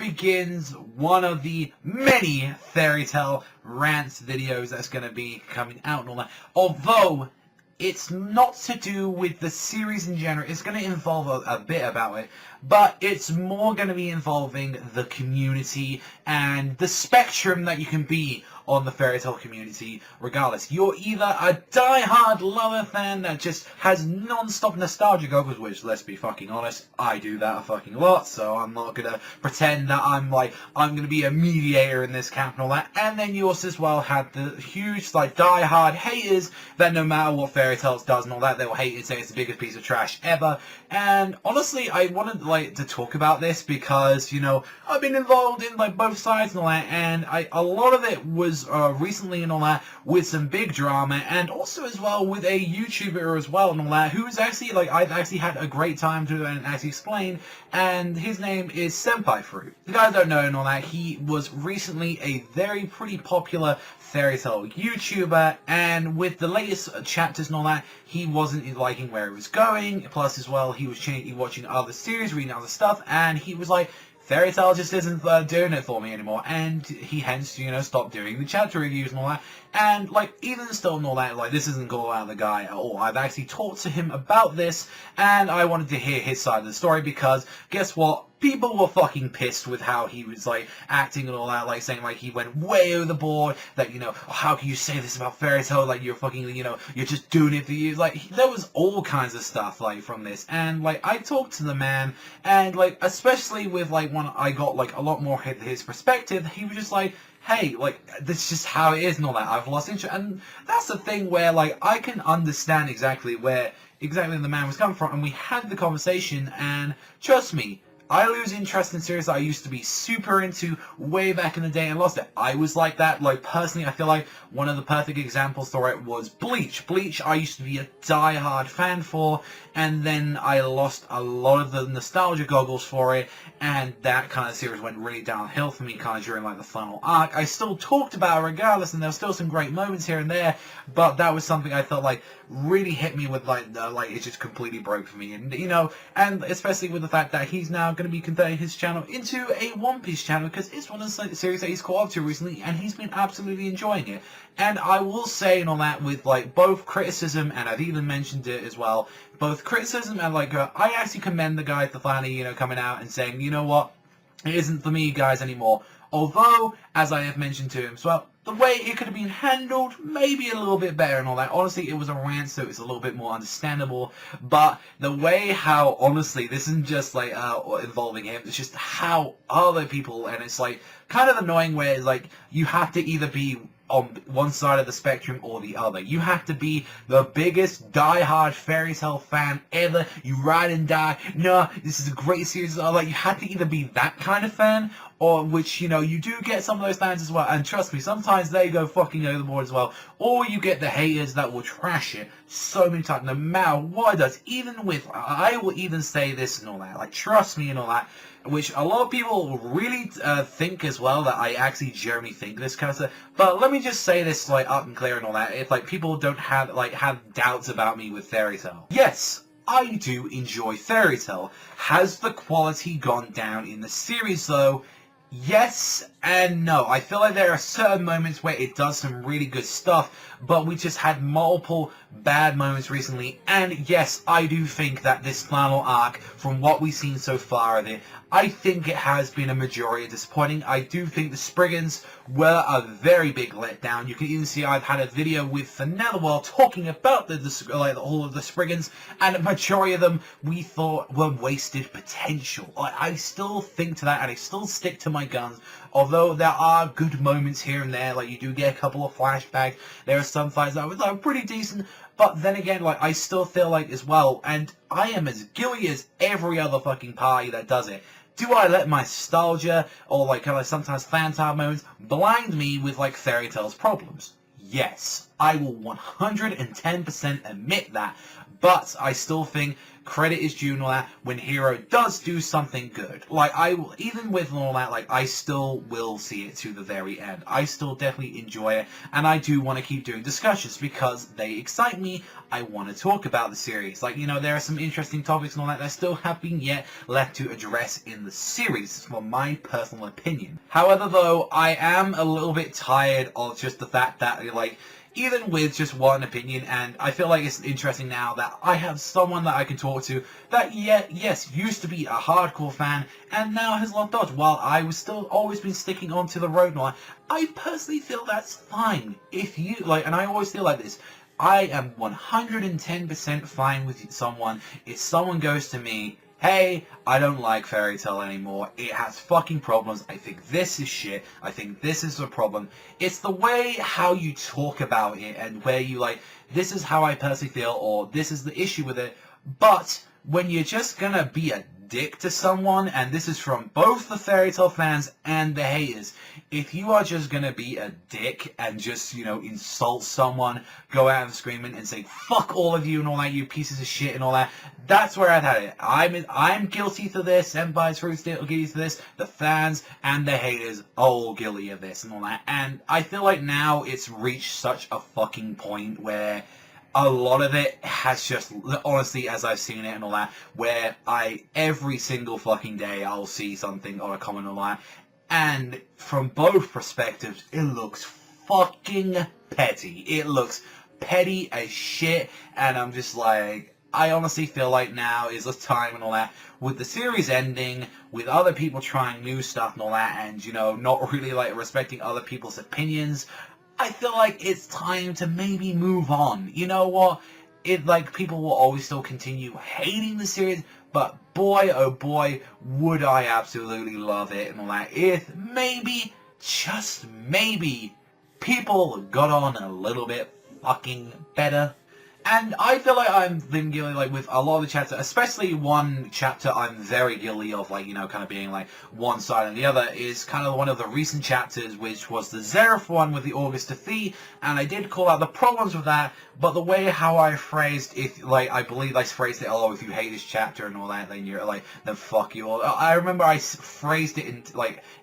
begins one of the many fairy tale rants videos that's going to be coming out and all that. Although it's not to do with the series in general, it's going to involve a bit about it, but it's more going to be involving the community and the spectrum that you can be on the fairy tale community regardless. You're either a die-hard lover fan that just has non-stop nostalgia goggles, which, let's be fucking honest, I do that a fucking lot, so I'm not gonna pretend that I'm gonna be a mediator in this camp and all that. And then you also as well had the huge, die-hard haters that no matter what fairy tales does and all that, they will hate it and say it's the biggest piece of trash ever. And honestly, I wanted to talk about this because, you know, I've been involved in both sides and all that, and a lot of it was recently and all that with some big drama, and also as well with a YouTuber as well and all that, who's actually I've actually had a great time to and actually explain, and his name is Senpai Fruit. If you guys don't know and all that, he was recently a pretty popular fairy tale YouTuber, and with the latest chapters and all that, he wasn't liking where it was going. Plus as well, he was watching other series, reading other stuff, and he was like, fairy tale just isn't doing it for me anymore, and he hence, you know, stopped doing the chapter reviews and all that. And even still and all that, this isn't going out of the guy at all. I've actually talked to him about this, and I wanted to hear his side of the story, because guess what? People were fucking pissed with how he was acting and all that, saying he went way overboard, that, you know, oh, how can you say this about fairy tale, you're fucking, you know, you're just doing it for you. There was all kinds of stuff from this, and I talked to the man, and especially with when I got a lot more his perspective, he was just hey, this is just how it is and all that. I've lost interest, and that's the thing where I can understand exactly where the man was coming from, and we had the conversation, and trust me, I lose interest in series that I used to be super into way back in the day and lost it. I was like that. Personally, I feel like one of the perfect examples for it was Bleach. Bleach, I used to be a die-hard fan for, and then I lost a lot of the nostalgia goggles for it, and that kind of series went really downhill for me kind of during the final arc. I still talked about it regardless, and there were still some great moments here and there, but that was something I felt really hit me with it just completely broke for me. And you know, and especially with the fact that he's now going to be converting his channel into a One Piece channel, because it's one of the series that he's caught up to recently, and he's been absolutely enjoying it. And I will say and all that, with both criticism, and I've even mentioned it as well, both criticism and I actually commend the guy for finally, you know, coming out and saying, you know what, it isn't for me guys anymore. Although, as I have mentioned to him as well, the way it could have been handled, maybe a little bit better and all that. Honestly, it was a rant, so it's a little bit more understandable. But the way how, honestly, this isn't just involving him, it's just how other people, and it's kind of annoying where you have to either be on one side of the spectrum or the other. You have to be the biggest die-hard fairy tale fan ever. You ride and die. No, this is a great series. You have to either be that kind of fan, or which, you know, you do get some of those fans as well. And trust me, sometimes they go fucking overboard as well. Or you get the haters that will trash it so many times, no matter what it does. Even with, I will even say this and all that. Trust me and all that. Which a lot of people really think as well, that I actually genuinely think this kind of stuff. But let me just say this up and clear and all that. If people don't have have doubts about me with fairy tale, yes, I do enjoy fairy tale. Has the quality gone down in the series though? Yes and no. I feel like there are certain moments where it does some really good stuff, but we just had multiple bad moments recently. And yes, I do think that this final arc, from what we've seen so far of it, I think it has been a majority disappointing. I do think the Spriggans were a very big letdown. You can even see I've had a video with the Netherworld talking about all of the Spriggans, and a majority of them we thought were wasted potential. I still think to that, and I still stick to my guns. Although there are good moments here and there, you do get a couple of flashbacks. There are some fights that were pretty decent. But then again, I still feel as well, and I am as guilty as every other fucking party that does it. Do I let my nostalgia, or sometimes fan-time moments, blind me with fairy tales problems? Yes, I will 110% admit that. but I still think credit is due and all that when Hero does do something good. Like, even with all that, like, I still will see it to the very end. I still definitely enjoy it, and I do want to keep doing discussions because they excite me. I want to talk about the series. Like, you know, there are some interesting topics and all that still have been yet left to address in the series, from my personal opinion. However, though, I am a little bit tired of just the fact that, like, even with just one opinion, and I feel like it's interesting now that I have someone that I can talk to that, yes, used to be a hardcore fan, and now has lost dodge, while I was still always been sticking onto the road. I personally feel that's fine. If you, like, and I always feel like this, I am 110% fine with someone if someone goes to me, hey, I don't like Fairy Tail anymore. It has fucking problems. I think this is shit. I think this is a problem. It's the way how you talk about it and where you like, this is how I personally feel, or this is the issue with it. But when you're just gonna be a dick to someone, and this is from both the Fairy Tail fans and the haters, if you are just gonna be a dick and just, you know, insult someone, go out and screaming and say fuck all of you and all that, you pieces of shit and all that, that's where I've had it. I'm guilty to this, Senpai's Fruit's guilty to this, the fans and the haters all guilty of this and all that, and I feel like now it's reached such a fucking point where a lot of it has just, honestly, as I've seen it and all that, where every single fucking day I'll see something or a comment on that, and from both perspectives, it looks fucking petty. It looks petty as shit, and I'm just like, I honestly feel like now is the time and all that, with the series ending, with other people trying new stuff and all that, and, you know, not really, like, respecting other people's opinions, I feel like it's time to maybe move on. You know what? Like, people will always still continue hating the series, but boy, oh boy, would I absolutely love it and all that if maybe, just maybe, people got on a little bit fucking better. And I feel like I've been guilty, like, with a lot of the chapters, especially one chapter I'm very guilty of, like, you know, kind of being, like, one side and the other, is kind of one of the recent chapters, which was the Zeref one with the August Defeat, and I did call out the problems with that, but the way how I phrased, I believe I phrased it, oh, if you hate this chapter and all that, then you're, like, then fuck you all. I remember I phrased it,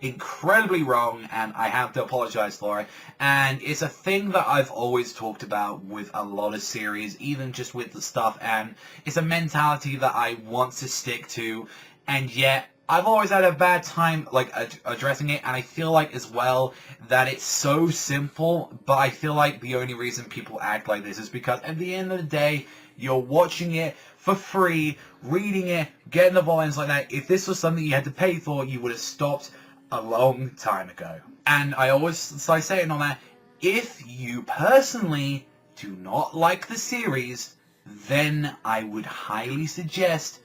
incredibly wrong, and I have to apologize for it, and it's a thing that I've always talked about with a lot of series, even just with the stuff, and it's a mentality that I want to stick to, and yet I've always had a bad time, like, addressing it, and I feel like, as well, that it's so simple, but I feel like the only reason people act like this is because, at the end of the day, you're watching it for free, reading it, getting the volumes like that. If this was something you had to pay for, you would have stopped a long time ago. And I always say it on that, if you personally do not like the series, then I would highly suggest,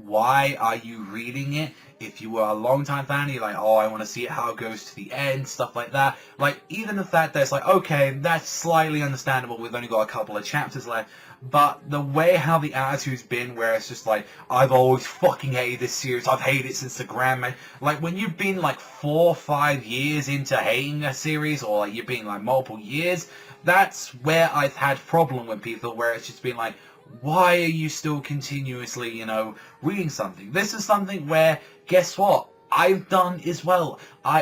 why are you reading it? If you were a long-time fan, you're like, oh, I want to see how it goes to the end, stuff like that. Like, even the fact that it's like, okay, that's slightly understandable, we've only got a couple of chapters left, but the way how the attitude's been, where it's just like, I've always fucking hated this series, I've hated it since the grandma. Like, when you've been, like, 4 or 5 years into hating a series, or, like, you've been, like, multiple years, that's where I've had problem with people, where it's just been like, why are you still continuously, you know, reading something? This is something where, guess what? I've done as well.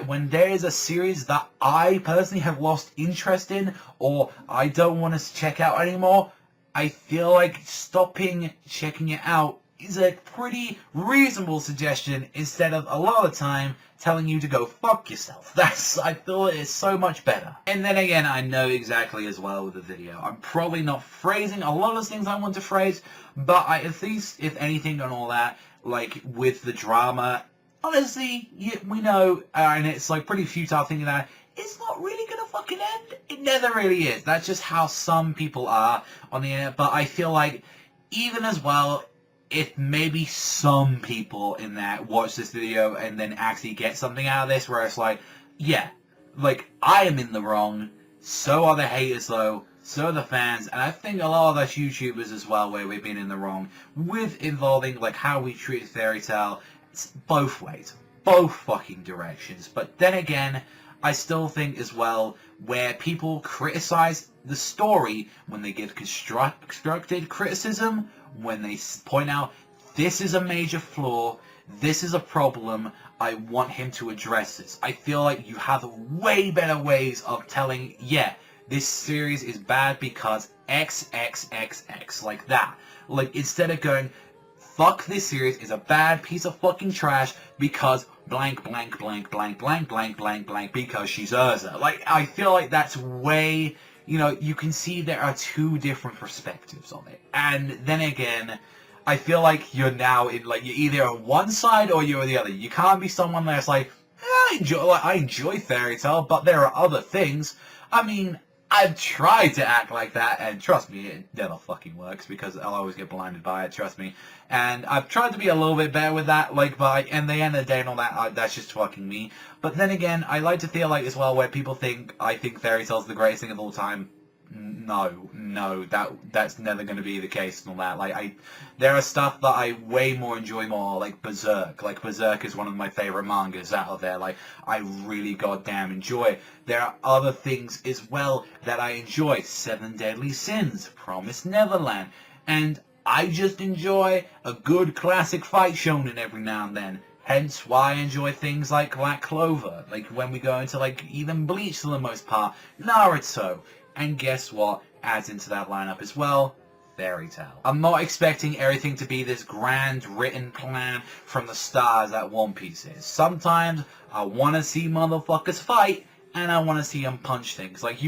When there is a series that I personally have lost interest in, or I don't want to check out anymore, I feel like stopping checking it out is a pretty reasonable suggestion, instead of a lot of the time telling you to go fuck yourself. I feel it is so much better. And then again, I know exactly as well with the video, I'm probably not phrasing a lot of the things I want to phrase, but at least, if anything and all that, like, with the drama, honestly, we know, and it's, like, pretty futile thinking that it's not really gonna fucking end. It never really is. That's just how some people are on the internet, but I feel like, even as well, if maybe some people in that watch this video and then actually get something out of this, where it's like, yeah, like, I am in the wrong, so are the haters though, so are the fans, and I think a lot of us YouTubers as well, where we've been in the wrong, with involving, like, how we treat Fairy Tail. It's both ways. both fucking directions. But then again, I still think as well, where people criticize the story, when they give constructed criticism, when they point out, this is a major flaw, this is a problem, I want him to address this. I feel like you have way better ways of telling, yeah, this series is bad because X, X, X, X, like that. Like, instead of going, fuck, this series is a bad piece of fucking trash because blank, blank, blank, blank, blank, blank, blank, blank, because she's Urza. Like, I feel like that's way, you know, you can see there are two different perspectives on it. And then again, I feel like you're now in, like, you're either on one side or you're on the other. You can't be someone that's like, I enjoy Fairy Tail, but there are other things. I mean, I've tried to act like that, and trust me, it never fucking works, because I'll always get blinded by it, trust me. And I've tried to be a little bit better with that, like, but in the end of the day and all that, that's just fucking me. But then again, I like to feel like as well, where people think I think Fairy Tail's the greatest thing of all time. No, that's never going to be the case and all that. Like, there are stuff that I way more enjoy more, like Berserk. Like, Berserk is one of my favorite mangas out of there. Like, I really goddamn enjoy. There are other things as well that I enjoy. Seven Deadly Sins, Promised Neverland, and I just enjoy a good classic fight shonen every now and then. Hence why I enjoy things like Black Clover, like when we go into like even Bleach for the most part, Naruto. And guess what adds into that lineup as well? Fairy Tail. I'm not expecting everything to be this grand written plan from the stars that One Piece is. Sometimes I want to see motherfuckers fight, and I want to see them punch things. Like,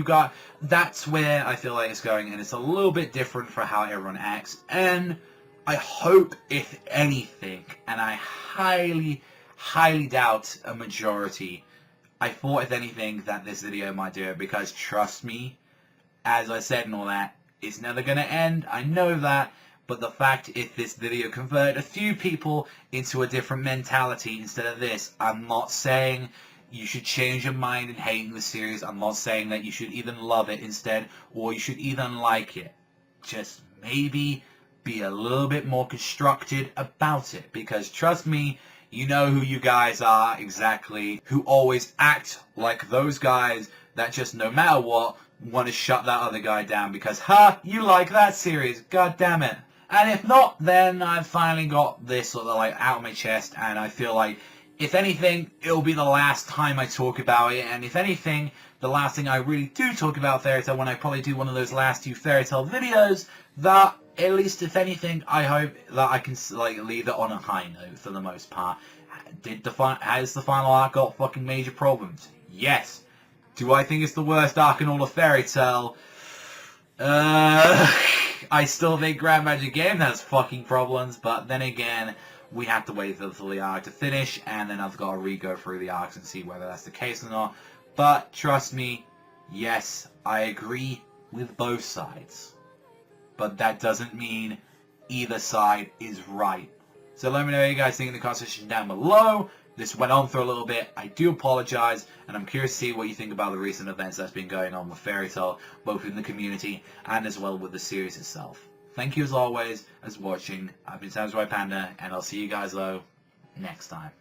that's where I feel like it's going, and it's a little bit different for how everyone acts. And I hope, if anything, and I highly, highly doubt a majority, I thought, if anything, that this video might do it, because trust me, as I said and all that, it's never going to end, I know that, but the fact if this video converted a few people into a different mentality instead of this, I'm not saying you should change your mind in hating the series, I'm not saying that you should even love it instead, or you should even like it. Just maybe be a little bit more constructed about it, because trust me, you know who you guys are exactly, who always act like those guys that just no matter what, want to shut that other guy down because, you like that series, god damn it. And if not, then I've finally got this sort of like out of my chest, and I feel like, if anything, it'll be the last time I talk about it, and if anything, the last thing I really do talk about Fairy Tail when I probably do one of those last few Fairy Tail videos, that, at least if anything, I hope that I can like leave it on a high note for the most part. Has the final arc got fucking major problems? Yes. Do I think it's the worst arc in all of Fairy Tail? I still think Grand Magic Game has fucking problems, but then again, we have to wait for the arc to finish, and then I've got to re-go through the arcs and see whether that's the case or not. But trust me, yes, I agree with both sides. But that doesn't mean either side is right. So let me know what you guys think in the comment section down below. This went on for a little bit. I do apologize, and I'm curious to see what you think about the recent events that's been going on with Fairy Tail, both in the community and as well with the series itself. Thank you as always as watching. I've been Savagezweipanda, and I'll see you guys though next time.